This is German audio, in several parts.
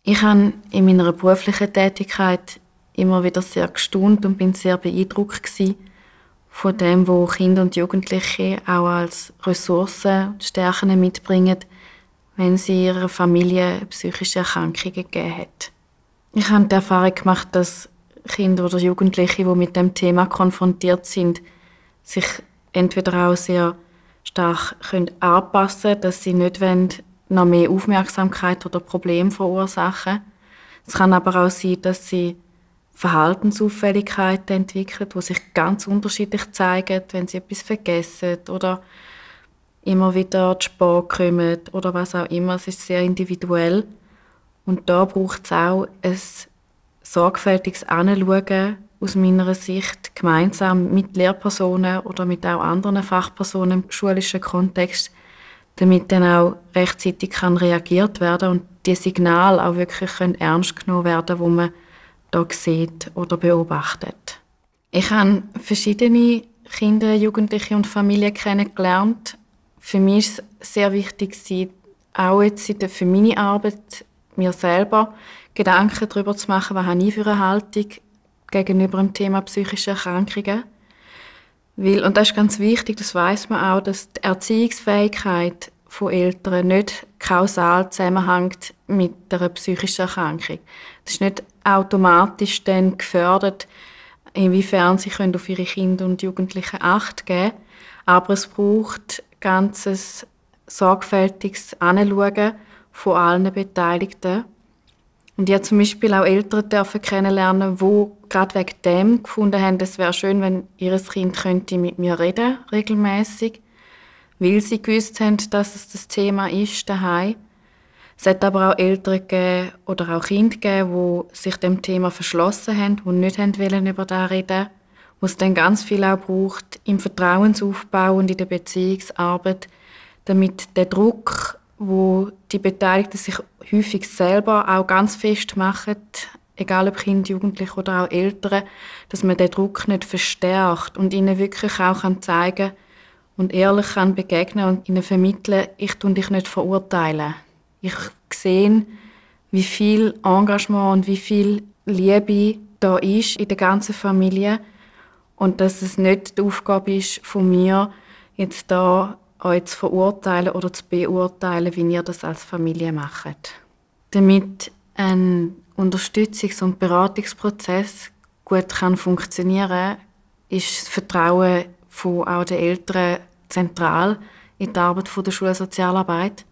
Ich habe in meiner beruflichen Tätigkeit immer wieder sehr gestaunt und bin sehr beeindruckt gewesen von dem, wo Kinder und Jugendliche auch als Ressourcen und Stärken mitbringen, wenn sie ihrer Familie psychische Erkrankungen gegeben hat. Ich habe die Erfahrung gemacht, dass Kinder oder Jugendliche, die mit dem Thema konfrontiert sind, sich entweder auch sehr stark anpassen können, dass sie nicht noch mehr Aufmerksamkeit oder Probleme verursachen. Es kann aber auch sein, dass sie Verhaltensauffälligkeiten entwickeln, die sich ganz unterschiedlich zeigen, wenn sie etwas vergessen oder immer wieder zu spät kommen oder was auch immer. Es ist sehr individuell. Und da braucht es auch ein sorgfältiges Anschauen aus meiner Sicht, gemeinsam mit Lehrpersonen oder mit auch anderen Fachpersonen im schulischen Kontext, damit dann auch rechtzeitig reagiert werden kann und die Signale auch wirklich ernst genommen werden, wo man da sieht oder beobachtet. Ich habe verschiedene Kinder, Jugendliche und Familien kennengelernt. Für mich ist es sehr wichtig, auch jetzt für meine Arbeit, mir selber Gedanken darüber zu machen, was habe ich für eine Haltung gegenüber dem Thema psychische Erkrankungen. Und das ist ganz wichtig, das weiss man auch, dass die Erziehungsfähigkeit von Eltern nicht kausal zusammenhängt mit einer psychischen Erkrankung. Das ist nicht automatisch dann gefördert, inwiefern sie auf ihre Kinder und Jugendlichen Acht geben können. Aber es braucht ganzes sorgfältiges Anschauen von allen Beteiligten. Und ich habe zum Beispiel auch Eltern kennenlernen, die gerade wegen dem gefunden haben, es wäre schön, wenn ihr Kind könnte mit mir reden, regelmäßig, weil sie gewusst haben, dass es das Thema ist daheim. Es hat aber auch Eltern gegeben oder auch Kinder gegeben, die sich dem Thema verschlossen haben, die nicht über das reden, wo es dann ganz viel auch braucht im Vertrauensaufbau und in der Beziehungsarbeit, damit der Druck, wo die Beteiligten sich häufig selber auch ganz fest machen, egal ob Kinder, Jugendliche oder auch Eltern, dass man den Druck nicht verstärkt und ihnen wirklich auch zeigen und ehrlich kann begegnen und ihnen vermitteln, ich tue dich nicht verurteilen. Ich sehe, wie viel Engagement und wie viel Liebe da ist in der ganzen Familie und dass es nicht die Aufgabe ist von mir, jetzt da euch zu verurteilen oder zu beurteilen, wie ihr das als Familie macht. Damit ein Unterstützungs- und Beratungsprozess gut funktionieren kann, ist das Vertrauen von auch den Eltern zentral in der Arbeit der Schulsozialarbeit.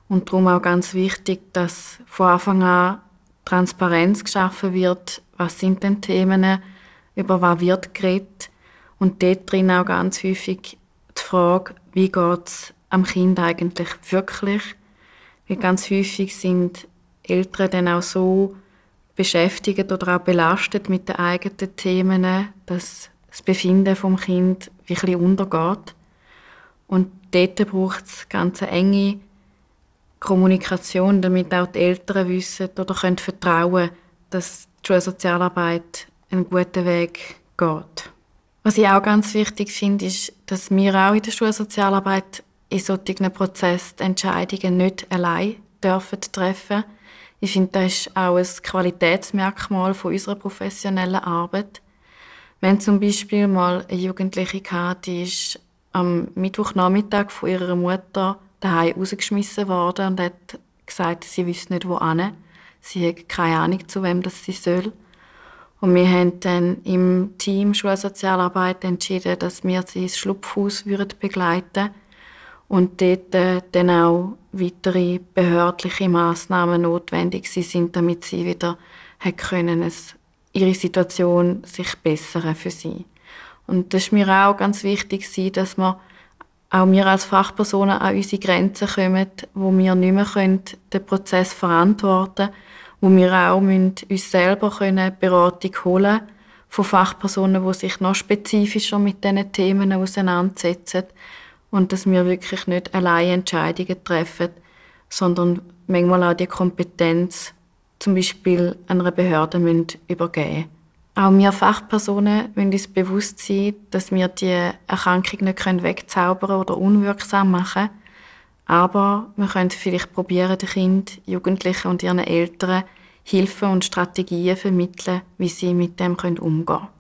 Und darum auch ganz wichtig, dass von Anfang an Transparenz geschaffen wird, was sind denn Themen, über was wird geredet. Und dort drin auch ganz häufig die Frage, wie geht es am Kind eigentlich wirklich? Weil ganz häufig sind Eltern dann auch so beschäftigt oder auch belastet mit den eigenen Themen, dass das Befinden vom Kind wirklich untergeht. Und dort braucht es ganz enge Kommunikation, damit auch die Eltern wissen oder können vertrauen, dass die Schulsozialarbeit einen guten Weg geht. Was ich auch ganz wichtig finde, ist, dass wir auch in der Schulsozialarbeit in solchen Prozessen Entscheidungen nicht allein treffen dürfen. Ich finde, das ist auch ein Qualitätsmerkmal von unserer professionellen Arbeit. Wenn zum Beispiel mal eine Jugendliche hatte, die ist am Mittwochnachmittag von ihrer Mutter daheim rausgeschmissen worden und hat gesagt, sie wüsste nicht, wohin. Sie hat keine Ahnung, zu wem das sie soll. Und wir haben dann im Team Schulsozialarbeit entschieden, dass wir sie ins Schlupfhaus begleiten würden und dort dann auch weitere behördliche Massnahmen notwendig sind, damit sie wieder ihre Situation sich bessern für sie. Und das ist mir auch ganz wichtig, dass wir als Fachpersonen an unsere Grenzen kommen, wo wir nicht mehr den Prozess verantworten können, wo wir auch uns selber Beratung holen können von Fachpersonen, die sich noch spezifischer mit diesen Themen auseinandersetzen und dass wir wirklich nicht alleine Entscheidungen treffen, sondern manchmal auch die Kompetenz zum Beispiel einer Behörde übergeben müssen. Auch wir Fachpersonen müssen uns bewusst sein, dass wir die Erkrankung nicht wegzaubern oder unwirksam machen können. Aber wir können vielleicht probieren, den Kindern, Jugendlichen und ihren Eltern Hilfen und Strategien vermitteln, wie sie mit dem umgehen können.